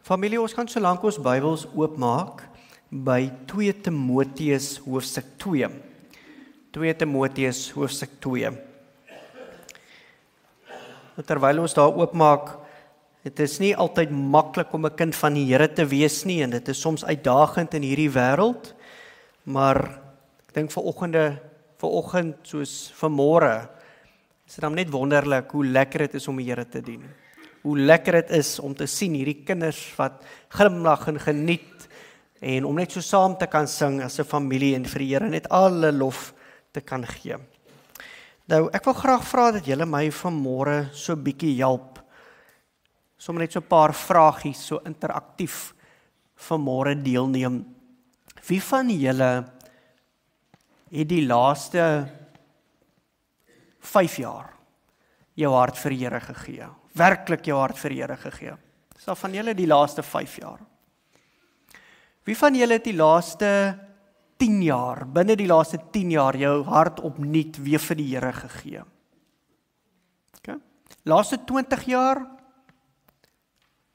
Familie, ons gaan solank ons Bybels oopmaak by 2 Timoteus hoofstuk 2. 2 Timoteus hoofstuk 2. Terwyl ons daar oopmaak, dit is nie altyd maklik om 'n kind van die Here te wees nie, en dit is soms uitdagend in hierdie wêreld, maar ek dink vanoggend soos vanmôre, is dit dan net wonderlik hoe lekker dit is om die Here te dien. Hoe lekker dit is om te sien hierdie kinders wat glimlag en geniet, en om net so saam te kan sing as 'n familie en vir die Here net alle lof te kan gee. Nou, ek wil graag vra dat julle my vanmôre so bietjie help, sommer net so 'n paar vragies, so interaktief vanmôre deelneem. Wie van julle het die laaste 5 jaar jou hart vir die Here gegee? Werklik jou hart vir die Here gegee? Dis al van julle die laaste 5 jaar. Wie van julle het die laaste 10 jaar, binne die laaste 10 jaar, jou hart opnuut weer vir die Here gegee? Okay. Laaste 20 jaar?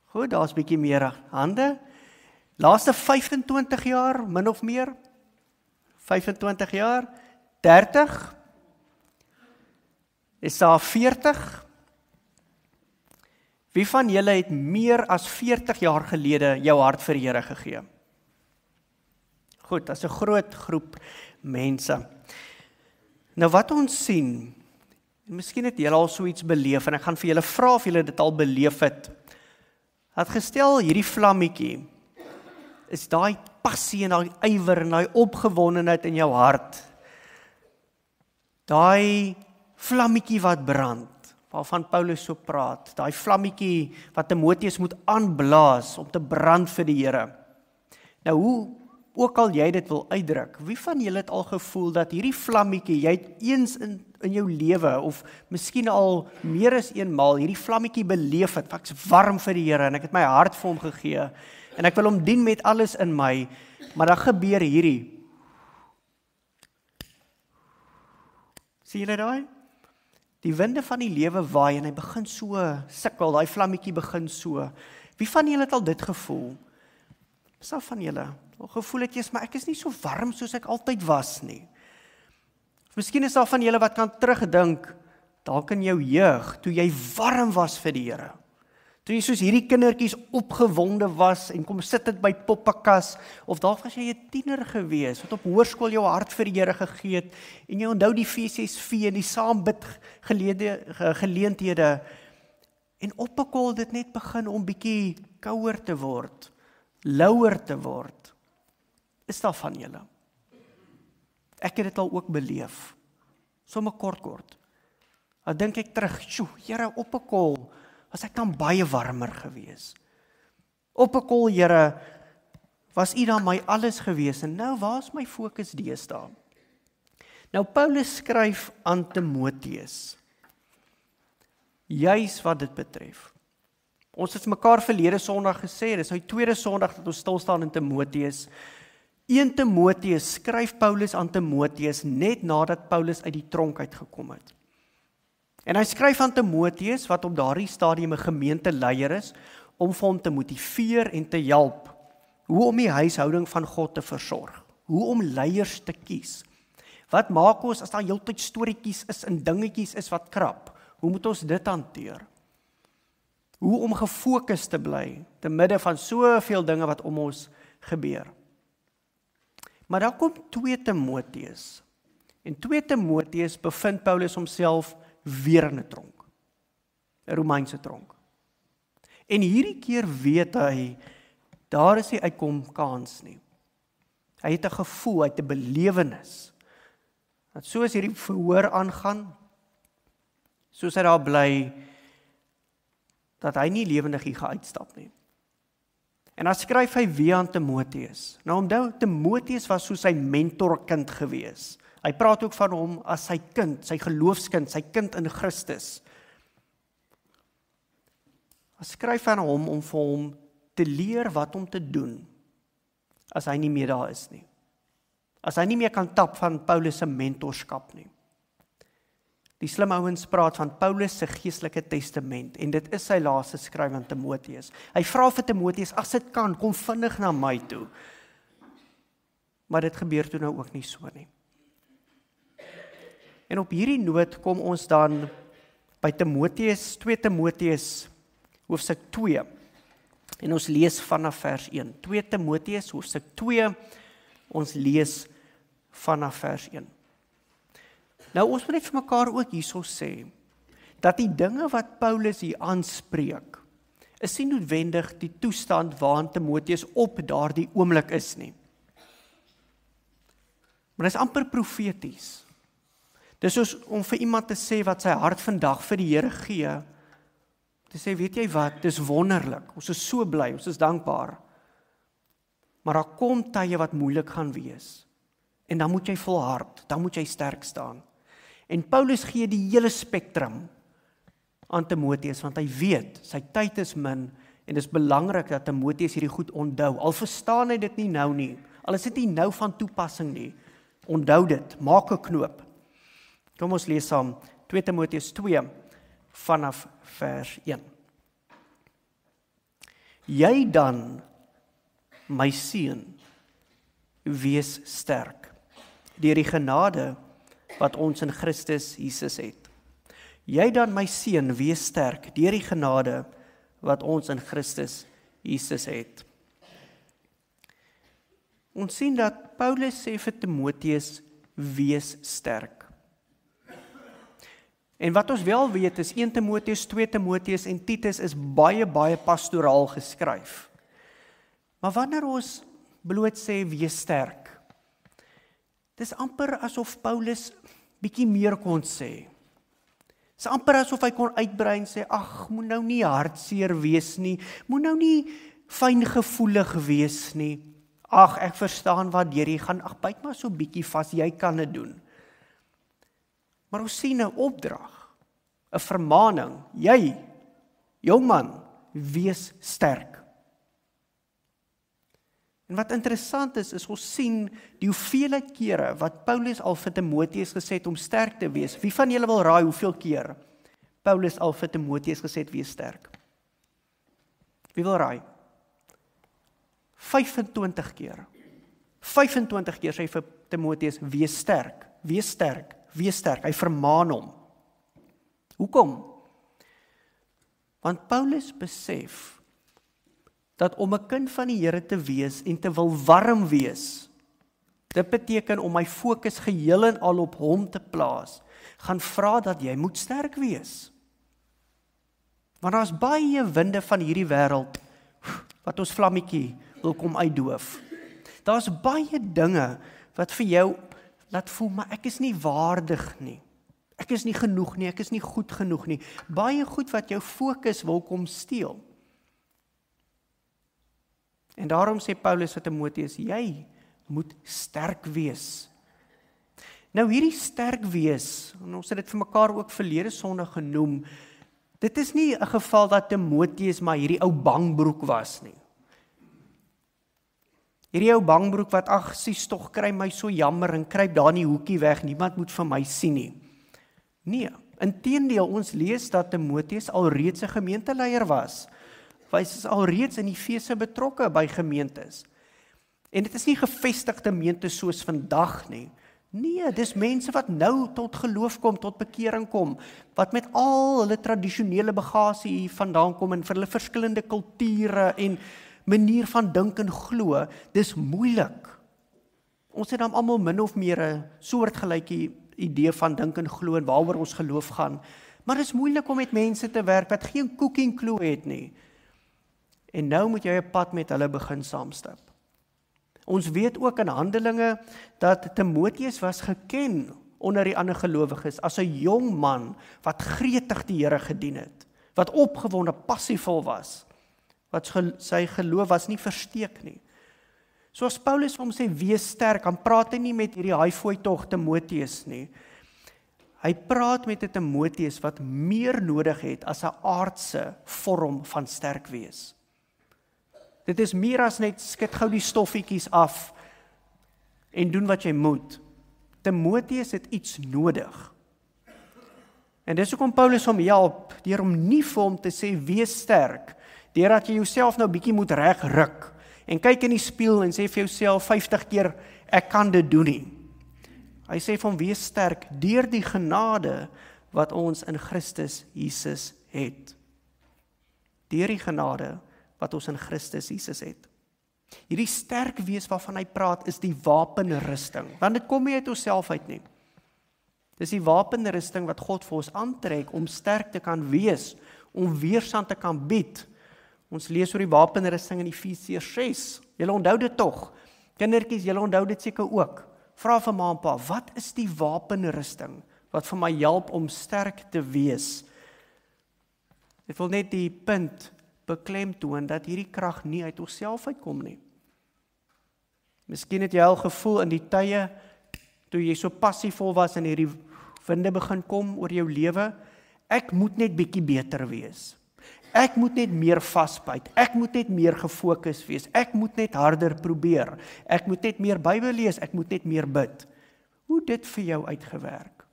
Goed, daar's bietjie meer hande. Laaste 25 jaar, min of meer? 25 jaar? 30? Is daar 40? Wie van julle het meer as 40 jaar gelede jou hart vir die Here gegee? Goed, dat is 'n groot groep mense. Nou wat ons sien, en miskien het julle al so iets beleef, en ek gaan vir julle vra of julle dit al beleef het. Het gestel hierdie vlammetjie, is daai passie en daai ywer en daai opgewondenheid in jou hart. Daai vlammetjie wat brand, waarvan Paulus so praat, daai vlammetjie wat Timoteus moet aanblaas om te brand vir die Here. Nou hoe ook al jy dit wil uitdruk, wie van julle het al gevoel dat hierdie vlammetjie, jy het eens in jou lewe, of miskien al meer as eenmaal, hierdie vlammetjie beleef het, ek is warm vir die Here, en ek het my hart vir hom gegee, en ek wil hom dien met alles in my, maar dan gebeur hierdie. Sien julle daai? Die winde van die lewe waai, en hy begin so sukkel, daai vlammetjie begin so. Wie van julle het al dit gevoel? Is daar van julle? Gevoel het jy, maar ek is nie so warm soos ek altyd was nie. Miskien is daar van julle wat kan terugdink, dalk in jou jeug, toe jy warm was vir die Here. Toe jy soos hierdie kindertjies opgewonde was, en kom sit dit by poppekas, of dalk was jy 'n tiener gewees, wat op hoërskool jou hart vir die Here gegee het, en jy onthou die FSV, en die saambid geleenthede, en oppekoel dit net begin om bietjie kouer te word, louer te word. Is daar van julle? Ek het dit al ook beleef. Somme kort. Dan dink ek terug, Here, op 'n kol was ek dan baie warmer gewees. Op 'n kol, Here, was U dan my alles gewees, en nou waar is my fokus deesdae? Nou Paulus skryf aan Timoteus, juis wat dit betref. Ons het mekaar verlede Sondag gesê, dis nou die tweede Sondag dat ons stil staan in Timoteus. 1 Timoteus skryf Paulus aan Timoteus net nadat Paulus uit die tronk uitgekom het. En hy skryf aan Timoteus, wat op daardie stadium 'n gemeenteleier is, om vir hom te motiveer en te help, hoe om die huishouding van God te versorg, hoe om leiers te kies. Wat maak ons as daar heeltyd storieetjies is en dingetjies is wat krap? Hoe moet ons dit hanteer? Hoe om gefokus te bly, te midde van soveel dinge wat om ons gebeur. Maar dan kom 2 Timoteus. En 2 Timoteus bevind Paulus homself weer in 'n tronk. 'n Romeinse tronk. En hierdie keer weet hy, daar is nie uitkom kans nie. Hy het 'n gevoel, hy het 'n belewenis, dat soos hierdie verhoor aangaan, soos hy daar bly, dat hy nie lewendig hier gaan uitstap nie. En dan skryf hy weer aan Timoteus. Nou onthou, Timoteus was so sy mentorkind gewees. Hy praat ook van hom as sy kind, sy geloofskind, sy kind in Christus. Hy skryf aan hom om vir hom te leer wat om te doen, as hy nie meer daar is nie. As hy nie meer kan tap van Paulus se mentorskap nie. Die slim ouens praat van Paulus se geestelike testament, en dit is sy laaste skryf aan Timoteus. Hy vra vir Timoteus, as dit kan, kom vinnig na my toe. Maar dit gebeur toe nou ook nie so nie. En op hierdie noot kom ons dan by Timoteus, 2 Timoteus, hoofstuk 2. En ons lees vanaf vers 1. 2 Timoteus, hoofstuk 2, ons lees vanaf vers 1. Nou, ons moet net vir mekaar ook hierso sê, dat die dinge wat Paulus hier aanspreek, is nie noodwendig die toestand waarin Timoteus op daardie oomblik is nie. Maar dit is amper profeties. Dis soos om vir iemand te sê wat sy hart vandag vir die Here gee, te sê, weet jy wat, dis wonderlik, ons is so bly, ons is dankbaar, maar daar kom tye wat moeilik gaan wees, en dan moet jy volhard, dan moet jy sterk staan. En Paulus gee die hele spektrum aan Timoteus, want hy weet, sy tyd is min, en dit is belangrik dat Timoteus hierdie goed onthou, al verstaan hy dit nie nou nie, al is dit nie nou van toepassing nie, onthou dit, maak 'n knoop. Kom ons lees saam, 2 Timoteus 2, vanaf vers 1. Jy dan, my seun, wees sterk, deur die genade wat ons in Christus Jesus het. Jy dan, my seun, wees sterk, deur die genade wat ons in Christus Jesus het. Ons sien dat Paulus sê vir Timoteus, wees sterk. En wat ons wel weet is 1 Timoteus, 2 Timoteus en Titus is baie pastoraal geskryf. Maar wanneer ons bloot sê, wees sterk, dis amper asof Paulus bietjie meer kon sê. Dis amper asof hy kon uitbrei en sê, ag, moet nou nie hartseer wees nie, moet nou nie fyngevoelig wees nie. Ag, ek verstaan wat jy gaan, ag, byt maar so bietjie vas, jy kan dit doen. Maar ons sien 'n opdrag, 'n vermaaning, jy, jongman, wees sterk. En wat interessant is ons sien die hoeveelheid kere wat Paulus al vir Timoteus gesê het om sterk te wees. Wie van julle wil raai hoeveel keer Paulus al vir Timoteus gesê het wees sterk? Wie wil raai? 25 keer. 25 keer sê hy vir Timoteus, wees sterk, wees sterk, wees sterk. Hy vermaan hom. Hoekom? Want Paulus besef dat om 'n kind van die Here te wees en te wil warm wees, dit beteken om my fokus geheel en al op hom te plaas, gaan vra dat jy moet sterk wees. Want daar's baie winde van hierdie wêreld wat ons vlammetjie wil kom uitdoof. Daar's baie dinge wat vir jou laat voel, maar ek is nie waardig nie. Ek is nie genoeg nie, ek is nie goed genoeg nie. Baie goed wat jou fokus wil kom steel. En daarom sê Paulus vir Timoteus, jy moet sterk wees. Nou hierdie sterk wees, en ons het dit vir mekaar ook verlede Sondag genoem, dit is nie 'n geval dat Timoteus maar hierdie ou bangbroek was nie. Hierdie ou bangbroek wat, ag, sies tog, kry my so jammer en kruip daar in die hoekie weg, niemand moet vir my sien nie. Nee, inteendeel, ons lees dat Timoteus alreeds 'n gemeenteleier was. Hy is alreeds in Efese betrokke by gemeentes. En dit is nie gevestigde gemeentes soos vandag nie. Nee, dis mense wat nou tot geloof kom, tot bekering kom, wat met al hulle tradisionele bagasie hier vandaan kom en vir hulle verskillende kulture en manier van dink en glo, dis moeilik. Ons het dan almal min of meer 'n soortgelyke idee van dink en glo en waaroor ons geloof gaan. Maar dit is moeilik om met mense te werk wat geen koek en klo het nie. En nou moet jy 'n pad met hulle begin saamstap. Ons weet ook in Handelinge dat Timoteus was geken onder die ander gelowiges as 'n jong man wat gretig die Here gedien het, wat opgewonde, passievol was, wat sy geloof was nie versteek nie. So as Paulus hom sê, wees sterk, dan praat hy nie met hierdie haaifooi tog Timoteus nie. Hy praat met 'n Timoteus wat meer nodig het as 'n aardse vorm van sterk wees. Dit is meer as net skud gou die stoffietjies af en doen wat jy moet. Timoteus het iets nodig. En dis hoekom Paulus hom help, deur hom nie vir hom te sê, wees sterk, deurdat jy jouself nou bietjie moet regruk, en kyk in die spieël en sê vir jouself 50 keer, ek kan dit doen nie. Hy sê vir hom, wees sterk, deur die genade, wat ons in Christus Jesus het. Deur die genade, wat ons in Christus Jesus het. Hierdie sterk wees waarvan hy praat, is die wapenrusting, want dit kom nie uit onsself uit nie. Dis die wapenrusting wat God vir ons aantrek, om sterk te kan wees, om weerstand te kan bied. Ons lees oor die wapenrusting in Efesiërs 6. Julle onthou dit tog. Kindertjies, julle onthou dit seker ook. Vra vir ma en pa, wat is die wapenrusting wat vir my help om sterk te wees? Ek wil net die punt beklemtoon dat hierdie krag nie uit onsself uitkom nie. Miskien het jy al gevoel in die tye toe jy so passievol was en hierdie winde begin kom oor jou lewe, ek moet net bietjie beter wees. Ek moet net meer vasbyt, ek moet net meer gefokus wees, ek moet net harder probeer, ek moet net meer Bybel lees, ek moet net meer bid. Hoe dit vir jou uitgewerk?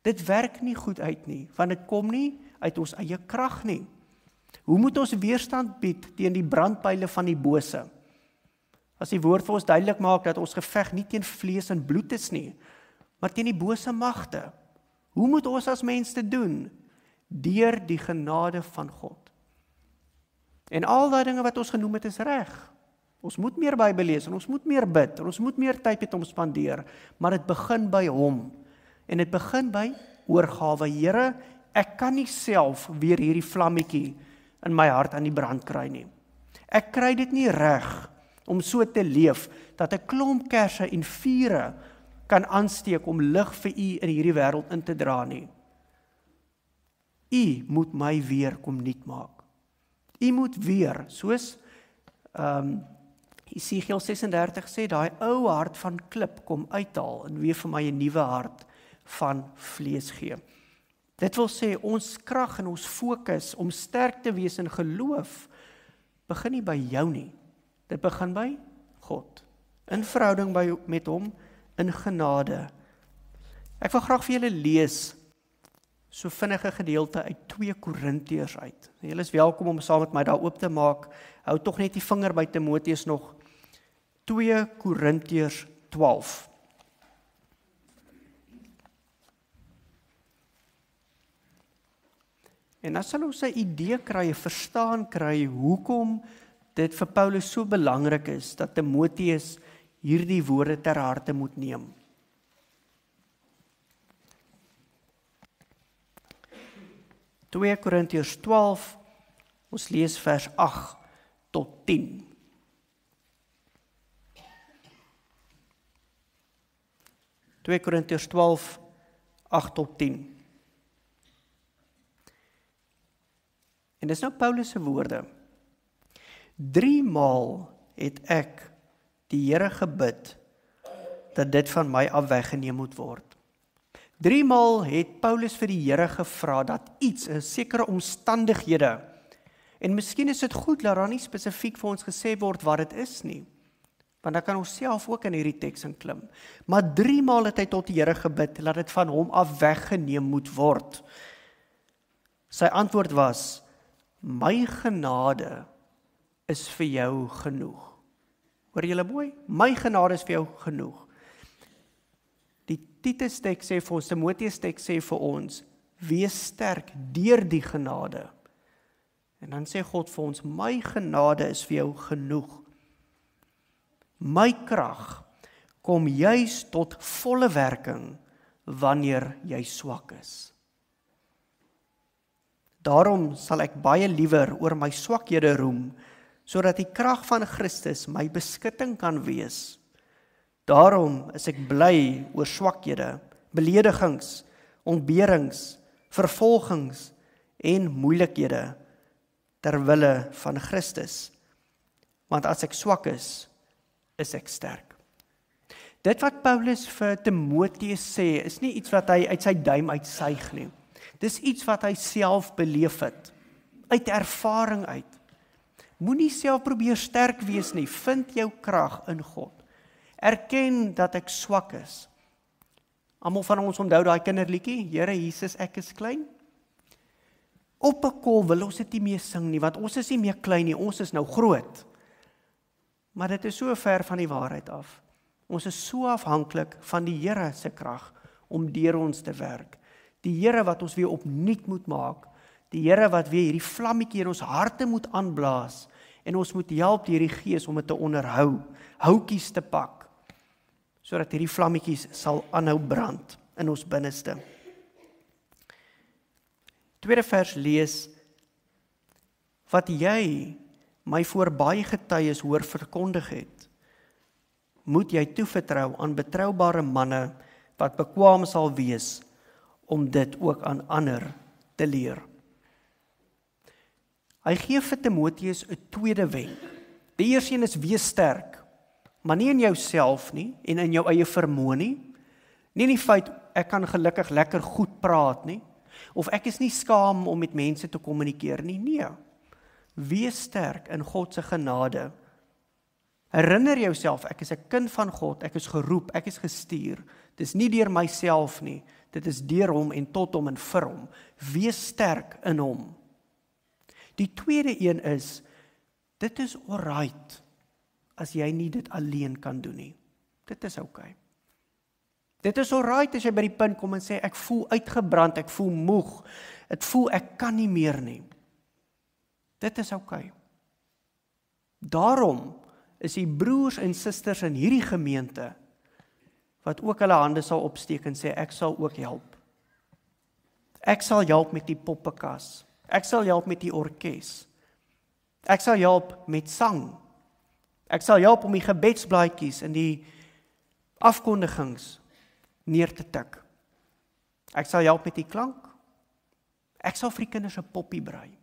Dit werk nie goed uit nie, want dit kom nie uit ons eie krag nie. Hoe moet ons weerstand bied teen die brandpyle van die bose? As die woord vir ons duidelik maak dat ons geveg nie teen vlees en bloed is nie, maar teen die bose magte. Hoe moet ons as mens dit doen? Deur die genade van God. En al daai dinge wat ons genoem het is reg. Ons moet meer Bybel lees en ons moet meer bid en ons moet meer tyd met hom spandeer, maar dit begin by hom. En dit begin by oorgawe. Here, ek kan nie self weer hierdie vlammetjie in my hart aan die brand kry nie. Ek kry dit nie reg om so te leef dat 'n klomp kersse en vure kan aansteek om lig vir u in hierdie wêreld in te dra nie. U moet my weer kom nuut maak. U moet weer, soos Esegiel 36 sê, daai ou hart van klip kom uithaal en weer vir my 'n nuwe hart van vlees gee. Dit wil sê, ons krag en ons fokus om sterk te wees in geloof, begin nie by jou nie. Dit begin by God. In verhouding met hom, in genade. Ek wil graag vir julle lees so vinnige gedeelte uit 2 Korintiërs uit. Julle is welkom om saam met my daar oop te maak. Hou tog net die vinger by Timoteus nog. 2 Korintiërs 12. En dan sal ons 'n idee kry, 'n verstaan kry, hoekom dit vir Paulus so belangrik is, dat Timoteus hierdie woorde ter harte moet neem. 2 Korintiërs 12, ons lees vers 8 tot 10. Twee Korintiërs 12, 8 tot 10. En dis nou Paulus se woorde. 3 maal het ek die Here gebid dat dit van my af weggeneem moet word. 3 maal het Paulus vir die Here gevra dat iets, 'n sekere omstandighede, en miskien is dit goed dat daar nie spesifiek vir ons gesê word wat dit is nie, want dan kan ons self ook in hierdie teks inklim. Maar 3 maal het hy tot die Here gebid dat dit van hom af weggeneem moet word. Sy antwoord was: my genade is vir jou genoeg. Hoor julle mooi? My genade is vir jou genoeg. Die Titus teks sê vir ons, Timoteus teks sê vir ons, wees sterk deur die genade. En dan sê God vir ons, my genade is vir jou genoeg. My krag kom juis tot volle werking wanneer jy swak is. Daarom sal ek baie liewer oor my swakhede roem, sodat die krag van Christus my beskutting kan wees. Daarom is ek bly oor swakhede, beledigings, ontberings, vervolgings en moeilikhede ter wille van Christus. Want as ek swak is ek sterk. Dit wat Paulus vir Timoteus sê, is nie iets wat hy uit sy duim uitsuig nie. Dis iets wat hy self beleef het, uit ervaring uit. Moenie self probeer sterk wees nie, vind jou krag in God. Erken dat ek swak is. Almal van ons onthou daai kinderliedjie, Here Jesus, ek is klein. Op 'n kol wil ons dit nie meer sing nie, want ons is nie meer klein nie, ons is nou groot. Maar dit is so ver van die waarheid af. Ons is so afhanklik van die Here se krag om deur ons te werk. Die Here wat ons weer opnuut moet maak. Die Here wat weer hierdie vlammetjie in ons harte moet aanblaas en ons moet help deur die Gees om dit te onderhou, houtjies te pak, sodat hierdie vlammetjies sal aanhou brand in ons binneste. Tweede vers lees, wat jy my voor baie getuies hoor verkondig het, moet jy toevertrou aan betroubare manne wat bekwaam sal wees om dit ook aan ander te leer. Hy gee vir Timoteus 'n tweede wenk. Die eerste een is wees sterk, maar nie in jouself nie en in jou eie vermoë nie. Nie in die feit ek kan gelukkig lekker goed praat nie, of ek is nie skaam om met mense te kommunikeer nie. Nee. Wees sterk in God se genade. Herinner jouself, ek is 'n kind van God, ek is geroep, ek is gestuur. Dit is nie deur myself nie, dit is deur hom en tot hom en vir hom. Wees sterk in hom. Die tweede een is, dit is alright as jy nie dit alleen kan doen nie. Dit is okay. Dit is alright as jy by die punt kom en sê, ek voel uitgebrand, ek voel moeg, ek voel ek kan nie meer nie. Dit is okay. Daarom is die broers en susters in hierdie gemeente, wat ook hulle hande sal opsteek en sê, ek sal ook help. Ek sal help met die poppekas. Ek sal help met die orkes. Ek sal help met sang. Ek sal help om die gebedsblaadjies en die afkondigings neer te tik. Ek sal help met die klank. Ek sal vir die kinders 'n poppie brei.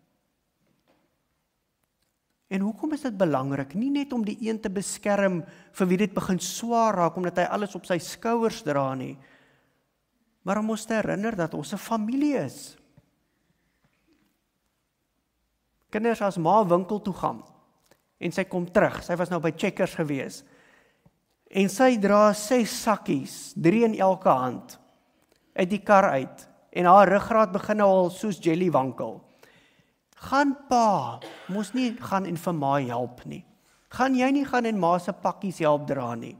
En hoekom is dit belangrik? Nie net om die een te beskerm vir wie dit begin swaar raak, omdat hy alles op sy skouers dra nie, maar om ons te herinner dat ons 'n familie is. Kinders, as ma winkel toe gaan, en sy kom terug, sy was nou by Checkers gewees, en sy dra 6 sakkies, 3 in elke hand, uit die kar uit, en haar ruggraat begin nou al soos jelly wankel. Gaan pa, mos nie gaan en vir ma help nie. Gaan jy nie gaan en ma se pakkies help dra nie.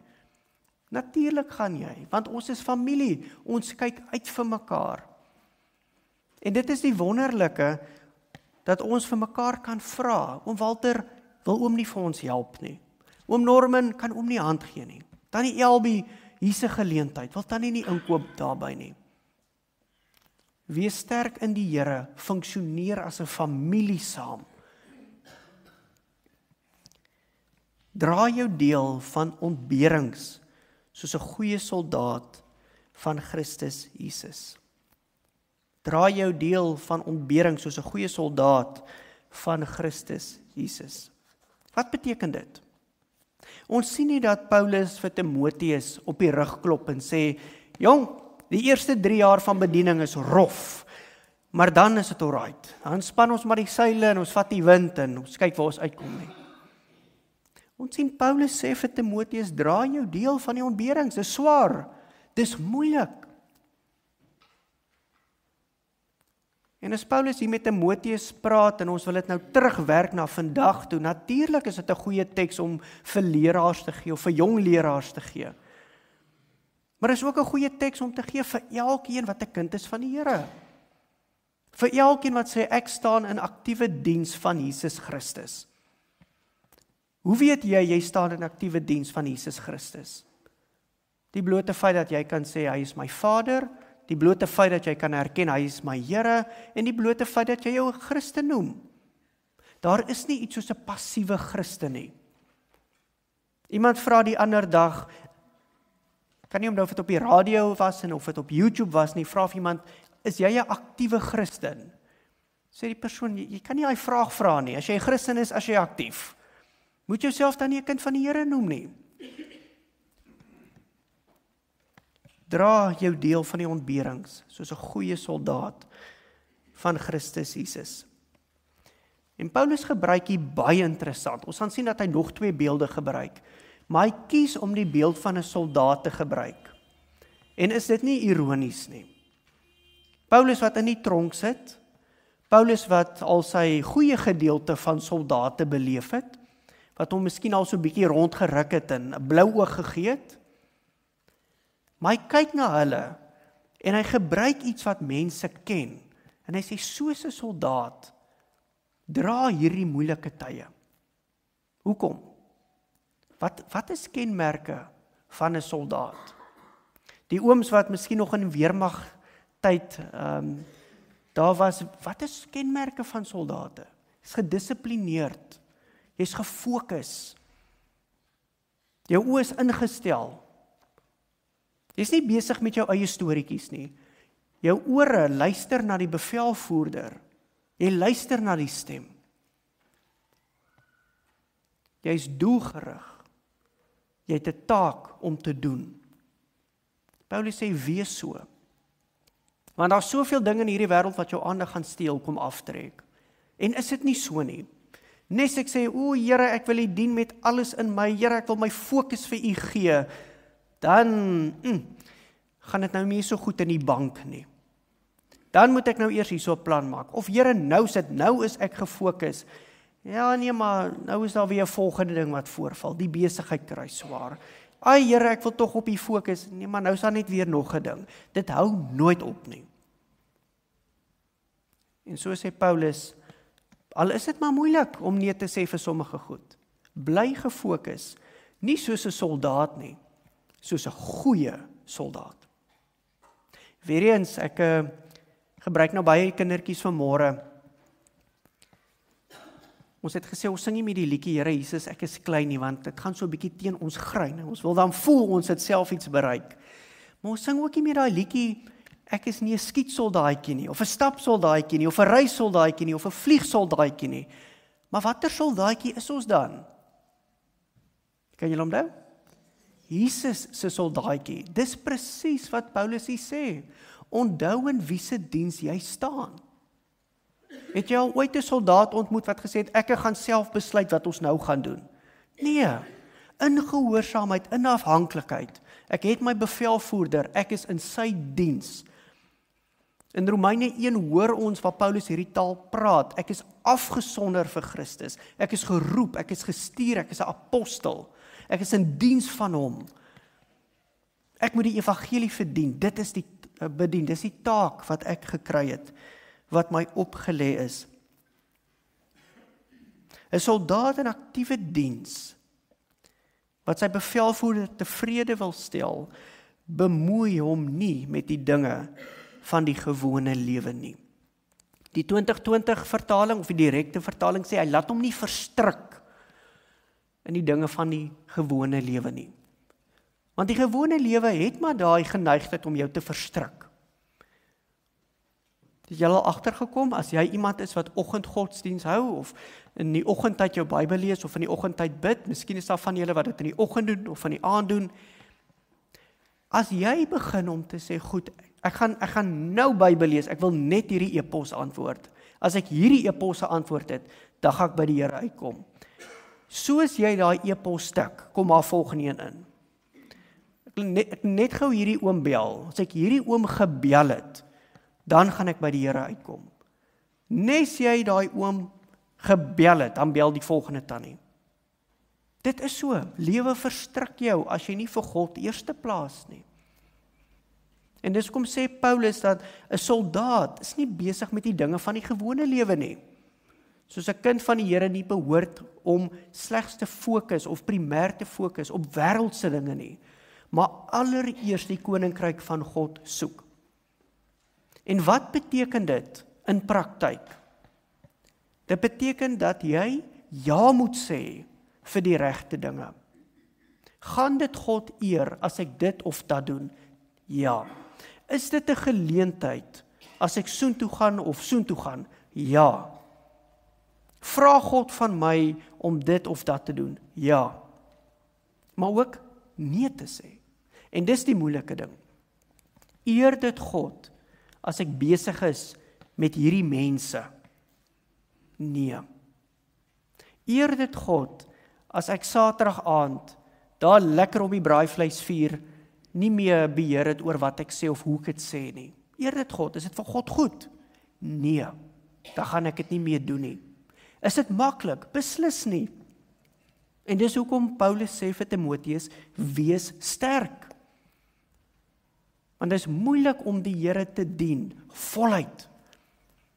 Natuurlik gaan jy, want ons is familie, ons kyk uit vir mekaar. En dit is die wonderlike, dat ons vir mekaar kan vra. Oom Walter, wil oom nie vir ons help nie? Oom Norman, kan oom nie hand gee nie? Tannie Elbie, hier's 'n geleentheid, wil tannie nie inkoop daarby nie? Wees sterk in die Here, funksioneer as 'n familie saam. Dra jou deel van ontberings, soos 'n goeie soldaat van Christus Jesus. Dra jou deel van ontbering soos 'n goeie soldaat van Christus Jesus. Wat beteken dit? Ons sien nie dat Paulus vir Timoteus op die rug klop en sê, jong, die eerste 3 jaar van bediening is rof, maar dan is dit alright. Dan span ons maar die seile en ons vat die wind en ons kyk waar ons uitkom nie. Ons sien Paulus sê vir Timoteus, dra jou deel van die ontberings, dis swaar, dis moeilik. En as Paulus hier met Timoteus praat en ons wil dit nou terugwerk na vandag toe, natuurlik is dit 'n goeie teks om vir leraars te gee of vir jong leraars te gee. Maar is ook 'n goeie teks om te gee vir elkeen wat 'n kind is van die Here. Vir elkeen wat sê ek staan in aktiewe diens van Jesus Christus. Hoe weet jy staan in aktiewe diens van Jesus Christus? Die blote feit dat jy kan sê hy is my Vader, die blote feit dat jy kan erken hy is my Here en die blote feit dat jy jou 'n Christen noem. Daar is nie iets soos 'n passiewe Christen nie. Iemand vra die ander dag, kan nie onthou of dit op die radio was en of dit op YouTube was nie, vra iemand, is jy 'n aktiewe Christen? Sê die persoon, jy kan nie daai vraag vra nie, as jy 'n Christen is, as jy aktief. Moet jouself dan nie 'n kind van die Here noem nie. Dra jou deel van die ontberings, soos 'n goeie soldaat van Christus Jesus. En Paulus gebruik hier baie interessant. Ons gaan sien dat hy nog 2 beelde gebruik. Maar hy kies om die beeld van 'n soldaat te gebruik. En is dit nie ironies nie? Paulus wat in die tronk sit, Paulus wat al sy goeie gedeelte van soldate beleef het, wat hom miskien al so 'n bietjie rondgeruk het en 'n blou oog gegee het, maar hy kyk na hulle, en hy gebruik iets wat mense ken, en hy sê, soos 'n soldaat, dra hierdie moeilike tye. Hoekom? Wat is kenmerke van 'n soldaat? Die ooms wat miskien nog in weermag tyd daar was, wat is kenmerke van soldate? Jy's gedissiplineerd, jy's gefokus, jou oë is ingestel, jy's nie besig met jou eie storieetjies nie, jou ore luister na die bevelvoerder, jy luister na die stem, jy's doelgerig, jy het 'n taak om te doen. Paulus sê, wees so. Want daar's soveel dinge in hierdie wêreld wat jou aandag gaan steel, kom aftrek. En is dit nie so nie? Nes ek sê, o Here, ek wil U dien met alles in my, Here, ek wil my fokus vir U gee, dan gaan dit nou nie so goed in die bank nie. Dan moet ek nou eers hierso 'n plan maak. Of Here, nou is ek gefokus. Ja, nee, maar nou is daar weer 'n volgende ding wat voorval. Die besigheid kry swaar. Ai Here, ek wil tog op U fokus. Nee, maar nou is daar net weer nog 'n ding. Dit hou nooit op nie. En so sê Paulus, al is dit maar moeilik om nee te sê vir sommige goed. Bly gefokus, nie soos 'n soldaat nie, soos 'n goeie soldaat. Weereens, ek gebruik nou baie kindertjies vanmôre. Ons het gesê, ons sing nie met die liedjie, Here Jesus, ek is klein nie, want dit gaan so 'n bietjie teen ons grein. Ons wil dan voel ons het self iets bereik. Maar ons sing ook nie met daai liedjie, ek is nie 'n skietsoldaatjie nie, of 'n stapsoldaatjie nie, of 'n reissoldaatjie nie, of 'n vliegsoldaatjie nie. Maar watter soldaatjie is ons dan? Kan julle onthou? Jesus se soldaatjie. Dis presies wat Paulus hier sê. Onthou in wie se diens jy staan. Het jy al ooit 'n soldaat ontmoet wat gesê het, ek gaan self besluit wat ons nou gaan doen? Nee, in gehoorsaamheid, in afhanklikheid. Ek het my bevelvoerder, ek is in sy diens. In Romeine 1 hoor ons waar Paulus hierdie taal praat. Ek is afgesonder vir Christus. Ek is geroep, ek is gestuur, ek is 'n apostel. Ek is in diens van hom. Ek moet die evangelie verdien. Dit is die bedien, dis die taak wat ek gekry het, wat my opgelê is. 'n Soldaat in aktiewe diens, wat sy bevelvoerder tevrede wil stel, bemoei hom nie met die dinge van die gewone lewe nie. Die 2020 vertaling, of die direkte vertaling sê, hy laat hom nie verstrik in die dinge van die gewone lewe nie. Want die gewone lewe het maar daai geneigtheid om jou te verstrik. Het jy al agtergekom, as jy iemand is wat oggendgodsdiens hou, of in die oggendtyd jou Bybel lees, of in die oggendtyd bid, miskien is daar van julle wat dit in die oggend doen, of in die aand doen, as jy begin om te sê, goed, ek gaan nou Bybel lees, ek wil net hierdie e-pos antwoord, as ek hierdie e-pos antwoord het, dan gaan ek by die Here uitkom. Soos jy daai e-pos stik, kom maar volgende een in. Ek net gou hierdie oom bel, as ek hierdie oom gebel het, dan gaan ek by die Here uitkom. Nes jy daai oom gebel het, dan bel die volgende tannie. Dit is so, lewe verstrik jou, as jy nie vir God eerste plaas nie. En dis kom sê Paulus, dat 'n soldaat is nie besig met die dinge van die gewone lewe nie. Soos 'n kind van die Here nie behoort om slegs te fokus, of primêr te fokus op wêreldse dinge nie, maar allereers die koninkryk van God soek. En wat beteken dit in praktyk? Dit beteken dat jy ja moet sê vir die regte dinge. Gaan dit God eer as ek dit of dat doen? Ja. Is dit 'n geleentheid as ek soontoe gaan of soontoe gaan? Ja. Vra God van my om dit of dat te doen? Ja. Maar ook nee te sê. En dis die moeilike ding. Eer dit God as ek besig is met hierdie mense? Nee. Eer dit God as ek Saterdag aand daar lekker op die braaivleisvuur nie meer beheer het oor wat ek sê of hoe ek dit sê nie. Eer dit God, is dit vir God goed? Nee, dan gaan ek dit nie meer doen nie. Is dit maklik? Beslis nie. En dis hoekom Paulus sê vir Timoteus, wees sterk. Want dit is moeilik om die Here te dien, voluit.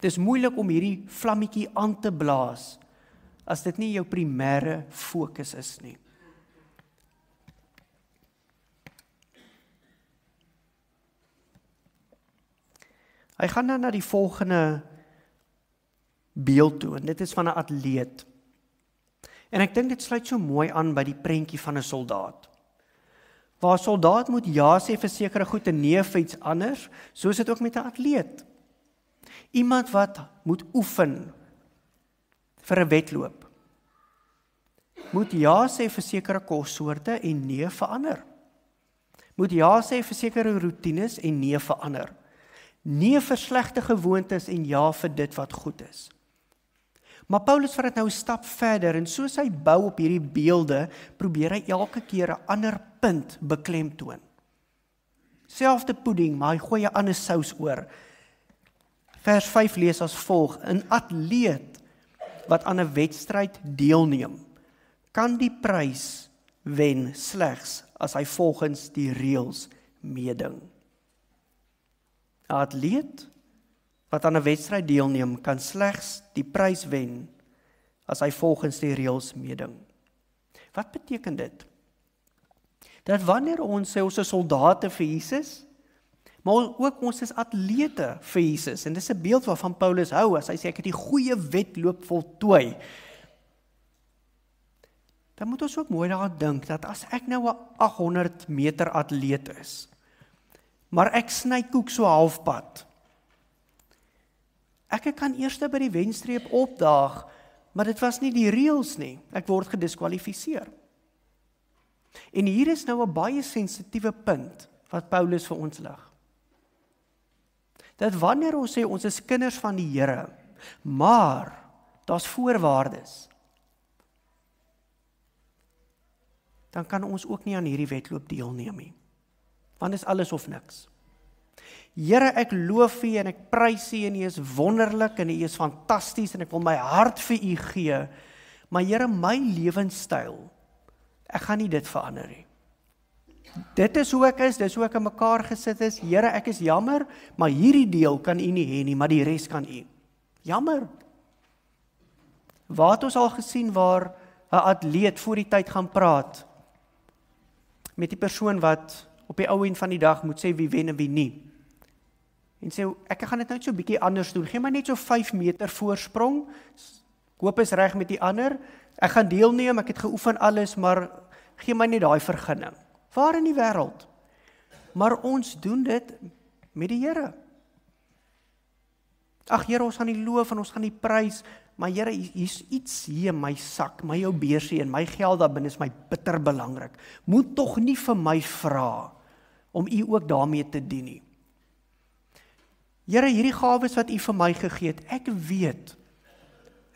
Dit is moeilik om hierdie vlammetjie aan te blaas, as dit nie jou primêre fokus is nie. Hy gaan nou na die volgende beeld toe, en dit is van 'n atleet. En ek dink dit sluit so mooi aan by die prentjie van 'n soldaat. Waar 'n soldaat moet ja sê vir sekere goed en nee vir iets anders, so is dit ook met 'n atleet. Iemand wat moet oefen vir 'n wedloop, moet ja sê vir sekere kossoorte en nee vir ander. Moet ja sê vir sekere roetines en nee vir ander. Nee vir slegte gewoontes en ja vir dit wat goed is. Maar Paulus vat dit nou 'n stap verder en soos hy bou op hierdie beelde, probeer hy elke keer 'n ander punt beklemtoon. Selfde pudding, maar hy gooi 'n ander sous oor. Vers 5 lees as volg: 'n atleet wat aan 'n wedstryd deelneem, kan die prys wen slegs as hy volgens die reëls meeding. 'n atleet wat aan 'n wedstryd deelneem, kan slegs die prys wen as hy volgens die reëls meeding. Wat beteken dit? Dat wanneer ons sê ons is soldate vir Jesus, maar ook ons is atlete vir Jesus, en dis 'n beeld waarvan Paulus hou, as hy sê ek het die goeie wedloop voltooi, dan moet ons ook mooi daaraan dink, dat as ek nou 'n 800 meter atleet is, maar ek sny koek so halfpad, ek kan eers by die wenstreep opdaag, maar dit was nie die reëls nie, ek word gediskwalifiseer. En hier is nou 'n baie sensitiewe punt, wat Paulus vir ons lig. Dat wanneer ons sê ons is kinders van die Here, maar daar's voorwaardes, dan kan ons ook nie aan hierdie wedloop deelneem nie. Want dis alles of niks. Here, ek loof U en ek prys U en U is wonderlik en U is fantasties en ek wil my hart vir U gee, maar Here, my lewenstyl, ek gaan nie dit verander nie. Dit is hoe ek is, dis hoe ek in mekaar gesit is. Here, ek is jammer, maar hierdie deel kan U nie hê nie, maar die res kan U. Jammer. Waar het ons al gesien waar 'n atleet voor die tyd gaan praat met die persoon wat op die ou end van die dag moet sê wie wen en wie nie. En sê, ek gaan dit net so 'n bietjie anders doen. Gee my net so 5 meter voorsprong. Koop is reg met die ander. Ek gaan deelneem, ek het geoefen alles, maar gee my net daai vergunning. Waar in die wêreld? Maar ons doen dit met die Here. Ag Here, ons gaan die loof en ons gaan die prys, maar Here, hier's iets hier in my sak, my jou beursie en my geld daar binne is my bitter belangrik. Moet tog nie vir my vra om U ook daarmee te dien nie. Here, hierdie gawes wat U vir my gegee het, ek weet,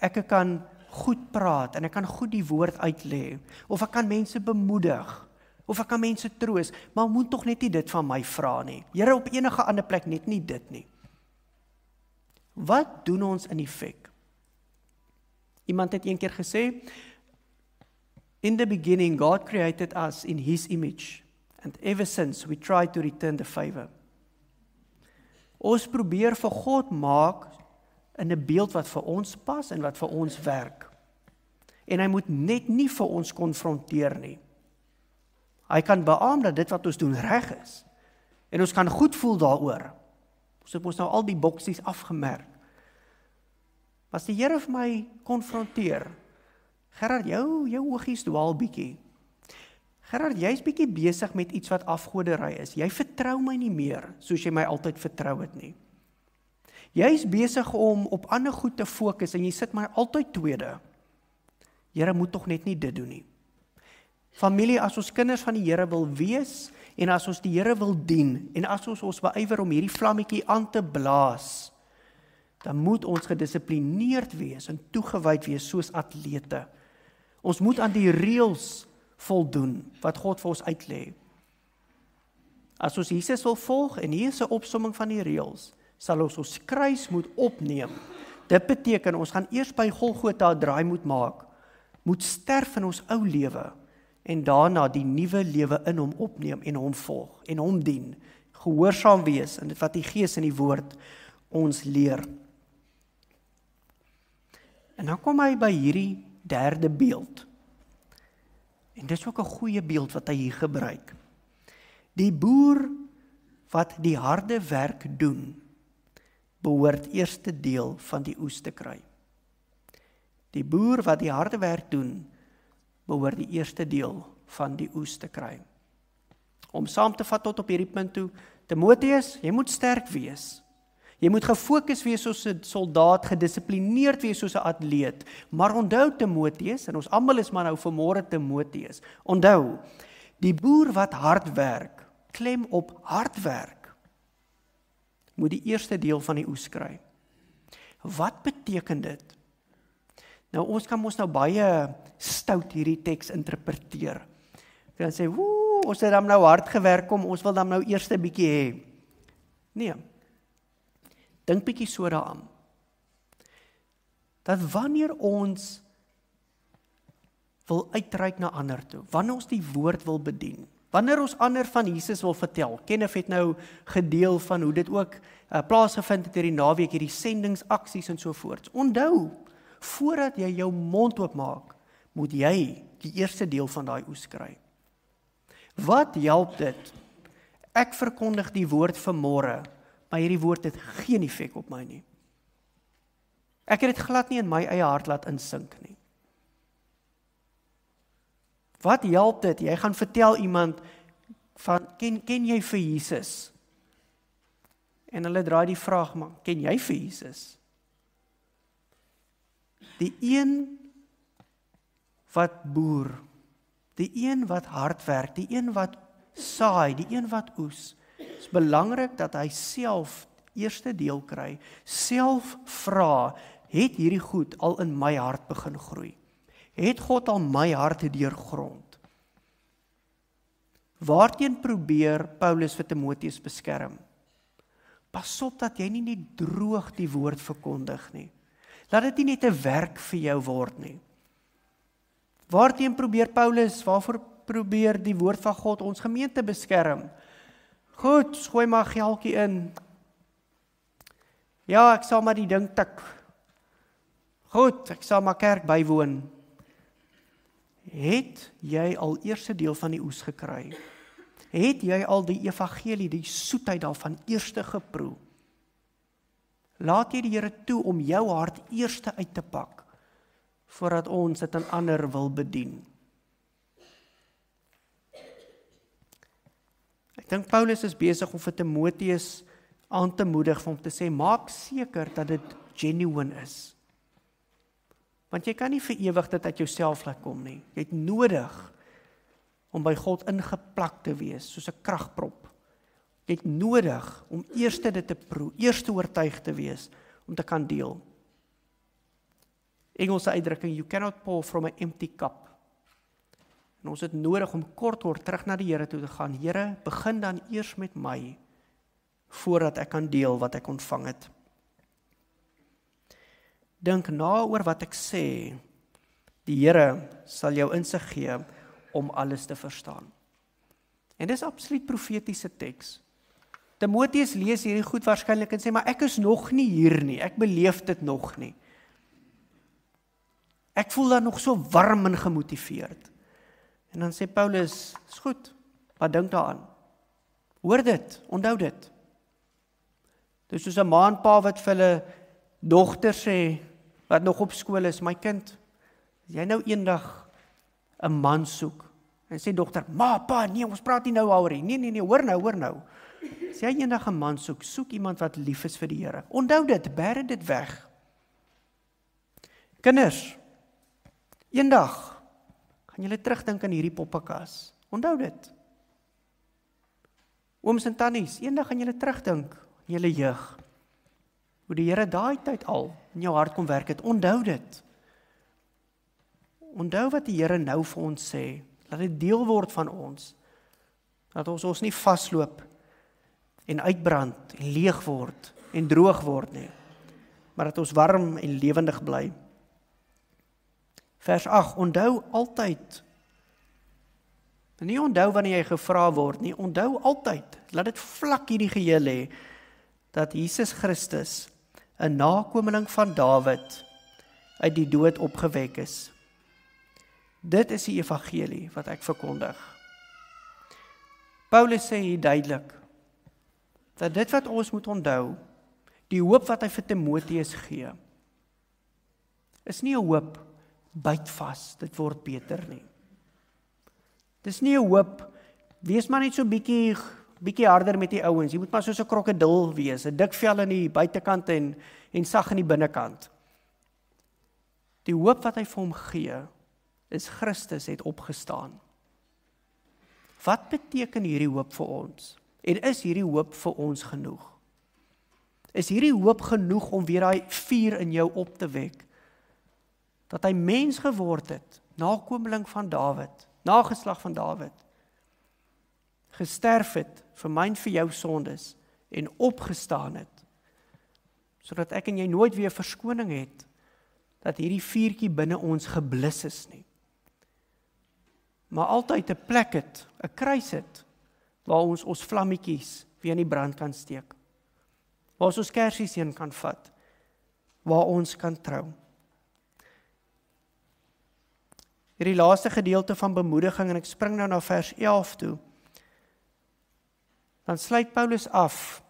ek kan goed praat en ek kan goed die woord uitlê, of ek kan mense bemoedig, of ek kan mense troos, maar moet tog net nie dit van my vra nie. Here, op enige ander plek net nie dit nie. Wat doen ons in effek? Iemand het een keer gesê, in the beginning God created us in His image, and ever since we try to return the favor. Ons probeer vir God maak in 'n beeld wat vir ons pas en wat vir ons werk. En hy moet net nie vir ons konfronteer nie. Hy kan beamoen dat dit wat ons doen reg is. En ons kan goed voel daaroor. Ons het ons nou al die boksies afgemerk. As die Here vir my konfronteer, Gerard, jou oogies dwaal bietjie. Gerard, jy's bietjie besig met iets wat afgodery is. Jy vertrou my nie meer, soos jy my altyd vertrou het nie. Jy's besig om op ander goed te fokus en jy sit my altyd tweede. Here, moet tog net nie dit doen nie. Familie, as ons kinders van die Here wil wees, en as ons die Here wil dien, en as ons beywer om hierdie vlammetjie aan te blaas, dan moet ons gedissiplineerd wees en toegewyd wees soos atlete. Ons moet aan die reëls voldoen wat God vir ons uitlê. As ons Jesus wil volg, en hier is 'n opsomming van die reëls, sal ons kruis moet opneem. Dit beteken, ons gaan eers by Golgotha 'n draai moet maak, moet sterf in ons ou lewe, en daarna die nuwe lewe in hom opneem, en hom volg, en hom dien, gehoorsaam wees, in dit wat die Gees en die Woord ons leer. En dan kom hy by hierdie derde beeld, en dis ook 'n goeie beeld wat hy hier gebruik. Die boer wat die harde werk doen, behoort eerste deel van die oes te kry. Die boer wat die harde werk doen, behoort die eerste deel van die oes te kry. Om saam te vat tot op hierdie punt toe, Timoteus, jy moet sterk wees. Jy moet gefokus wees soos 'n soldaat, gedissiplineerd wees soos 'n atleet. Maar onthou Timoteus, en ons almal is maar nou vanmôre Timoteus, onthou, die boer wat hard werk, klem op hard werk, moet die eerste deel van die oes kry. Wat beteken dit? Nou ons kan mos nou baie stout hierdie teks interpreteer. Dan sê, ons het dan nou hard gewerk om, ons wil dan nou eers 'n bietjie hê. Nee. Dink bietjie so daaraan. Dat wanneer ons wil uitreik na ander toe, wanneer ons die woord wil bedien, wanneer ons ander van Jesus wil vertel, Kenneth het nou gedeel van hoe dit ook plaasgevind het hierdie naweek, hierdie sendingsaksies en so voort. Onthou, voordat jy jou mond oopmaak, moet jy die eerste deel van daai oes kry. Wat help dit? Ek verkondig die woord vanmôre, maar hierdie woord het geen effek op my nie. Ek het dit glad nie in my eie hart laat insink nie. Wat help dit? Jy gaan vertel iemand van, ken jy vir Jesus? En hulle draai die vraag, maar ken jy vir Jesus? Die een wat boer, die een wat hard werk, die een wat saai, die een wat oes, is belangrik dat hy self eerste deel kry, self vra, het hierdie goed al in my hart begin groei? Het God al my hart deurgrond? Waarteen probeer Paulus vir Timoteus beskerm? Pas op dat jy nie net droog die woord verkondig nie. Laat dit nie net 'n werk vir jou word nie. Waarteen probeer Paulus, waarvoor probeer die woord van God ons gemeente beskerm? Goed, gooi maar geldjie in. Ja, ek sal maar die ding tik. Goed, ek sal maar kerk bywoon. Het jy al eerste deel van die oes gekry? Het jy al die evangelie, die soetheid daarvan eerste geproe? Laat jy die Here toe om jou hart eerste uit te pak, voordat ons dit aan ander wil bedien. Ek dink Paulus is besig om vir Timoteus aan te moedig, om te sê, maak seker dat dit genuine is. Want jy kan nie vir ewig dit uit jouself laat kom nie. Jy het nodig om by God ingeplak te wees, soos 'n kragprop. Jy het nodig om eers dit te proe, eers oortuig te wees, om te kan deel. Engelse uitdrukking, you cannot pour from an empty cup. En ons het nodig om kort terug na die Here toe te gaan. Here, begin dan eers met my, voordat ek kan deel wat ek ontvang het. Dink na oor wat ek sê. Die Here sal jou insig gee om alles te verstaan. En dis absoluut profetiese teks. Timoteus lees hierdie goed waarskynlik en sê, maar ek is nog nie hier nie, ek beleef dit nog nie. Ek voel dan nog so warm en gemotiveerd. En dan sê Paulus, is goed, maar dink daaraan. Hoor dit, onthou dit. Dis soos 'n ma en pa wat vir hulle dogter sê, wat nog op skool is, my kind, as jy nou eendag 'n man soek, en sê dogter, ma, pa, nee, ons praat nie nou oor nie, nee, hoor nou. As jy eendag 'n man soek iemand wat lief is vir die Here. Onthou dit, bêre dit weg. Kinders, eendag gaan julle terugdink aan hierdie poppekas. Onthou dit. Ooms en tannies, eendag gaan julle terugdink aan julle jeug. Hoe die Here daai tyd al in jou hart kom werk het. Onthou dit. Onthou wat die Here nou vir ons sê. Laat dit deel word van ons. Dat ons nie vasloop en uitbrand en leeg word en droog word nie, maar dat ons warm en lewendig bly. Vers 8, onthou altyd. En nie onthou wanneer jy gevra word nie, onthou altyd. Laat dit vlak hierdie geheel hê, dat Jesus Christus, 'n nakomeling van Dawid, uit die dood opgewek is. Dit is die evangelie wat ek verkondig. Paulus sê hier duidelik, dat dit wat ons moet onthou, die hoop wat hy vir Timoteus gee, is nie 'n hoop, byt vas, dit word beter nie. Dis nie 'n hoop, wees maar net so bietjie harder met die ouens, jy moet maar soos 'n krokodil wees, 'n dik vel in die buitekant en sag in die binnekant. Die hoop wat hy vir hom gee, is Christus het opgestaan. Wat beteken hierdie hoop vir ons? En is hierdie hoop vir ons genoeg? Is hierdie hoop genoeg om weer daai vuur in jou op te wek? Dat hy mens geword het, nakomeling van Dawid, nageslag van Dawid, gesterf het vir my en vir jou sondes en opgestaan het, sodat ek en jy nooit weer verskoning het, dat hierdie vuurtjie binne ons geblus is nie. Maar altyd 'n plek het, 'n kruis het, waar ons vlammetjies weer in die brand kan steek, waar ons kersies heen kan vat, waar ons kan trou. Hierdie laaste gedeelte van bemoediging, en ek spring nou na vers 11 toe, dan sluit Paulus af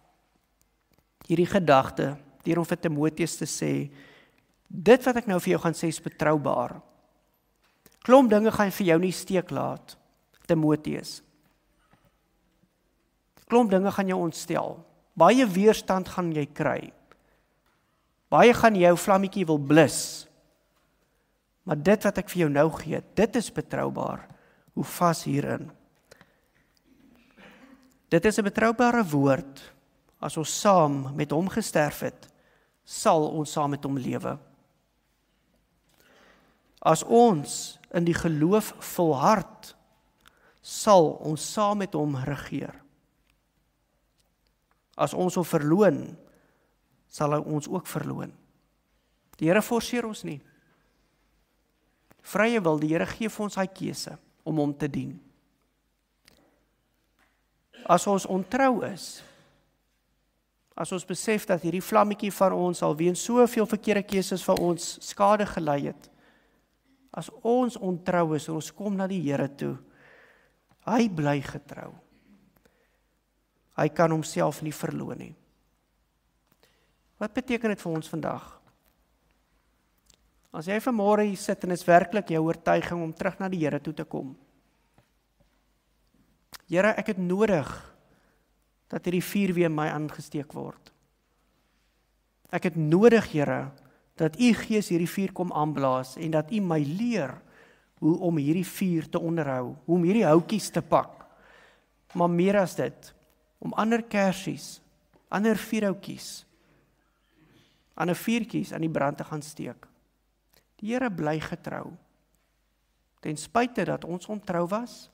hierdie gedagte, deur om vir Timoteus te sê, dit wat ek nou vir jou gaan sê is betroubaar. Klomp dinge gaan vir jou nie steek laat, Timoteus. Klomp dinge gaan jou ontstel. Baie weerstand gaan jy kry. Baie gaan jou vlammetjie wil blus. Maar dit wat ek vir jou nou gee, dit is betroubaar. Hoe vas hierin. Dit is 'n betroubare woord. As ons saam met hom gesterf het, sal ons saam met hom lewe. As ons in die geloof volhard, sal ons saam met hom regeer. As ons hom verloon, sal hy ons ook verloon. Die Here forceer ons nie. Vrye wil, die Here gee vir ons hy keuse om hom te dien. As ons ontrou is, as ons besef dat hierdie vlammetjie van ons al weens soveel verkeerde keuses van ons skade gelei het, as ons ontrou is en ons kom na die Here toe, hy bly getrou. Hy kan homself nie verloon nie. Wat beteken dit vir ons vandag? As jy vanmôre hier sit en is werklik jou oortuiging om terug na die Here toe te kom. Here, ek het nodig dat hierdie vuur weer in my aangesteek word. Ek het nodig, Here, dat U Gees hierdie vuur kom aanblaas en dat U my leer hoe om hierdie vuur te onderhou, hoe om hierdie houtjies te pak. Maar meer as dit, om ander kersies, ander vuurhoutjies, ander vuurtjies aan die brand te gaan steek. Die Here bly getrou. Ten spyte dat ons ontrou was,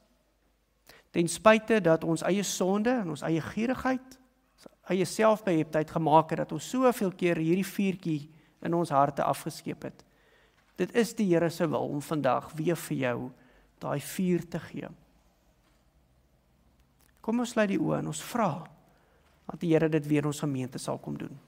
ten spyte dat ons eie sonde en ons eie gierigheid, ons eie selfbeheptheid gemaak het, dat ons soveel keer hierdie vuurtjie in ons harte afgeskeep het. Dit is die Here se wil om vandag weer vir jou daai vuur te gee. Kom ons sluit die oë en ons vra dat die Here dit weer in ons gemeente sal kom doen.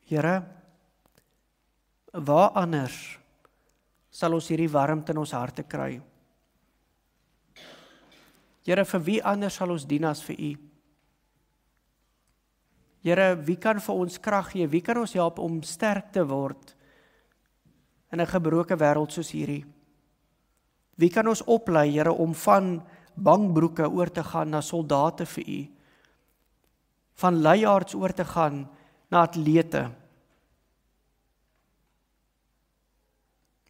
Here, waar anders sal ons hierdie warmte in ons harte kry? Here, vir wie anders sal ons dien as vir U? Here, wie kan vir ons krag gee? Wie kan ons help om sterk te word in 'n gebroke wêreld soos hierdie? Wie kan ons oplei, Here, om van bangbroeke oor te gaan na soldate vir U? Van leiaards oor te gaan na atlete.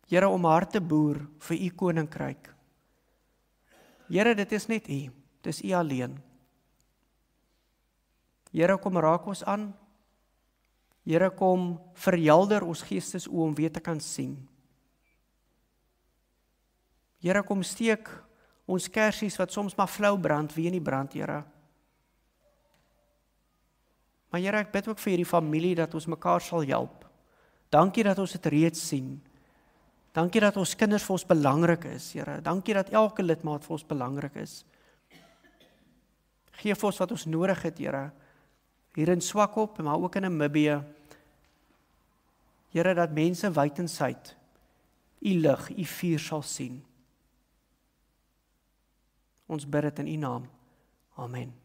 Here, om hart te boer vir U koninkryk. Here, dit is net U, dit is U alleen. Here, kom raak ons aan. Here, kom verhelder ons geestesoë om weer te kan sien. Here, kom steek ons kersies wat soms maar flou brand, weer in die brand, Here. Maar Here, ek bid ook vir hierdie familie dat ons mekaar sal help. Dankie dat ons dit reeds sien. Dankie dat ons kinders vir ons belangrik is, Here. Dankie dat elke lidmaat vir ons belangrik is. Geef ons wat ons nodig het, Here. Hier in Swakop, maar ook in Namibië. Here, dat mense wyd en suid U lig, U vuur sal sien. Ons bid dit in U naam. Amen.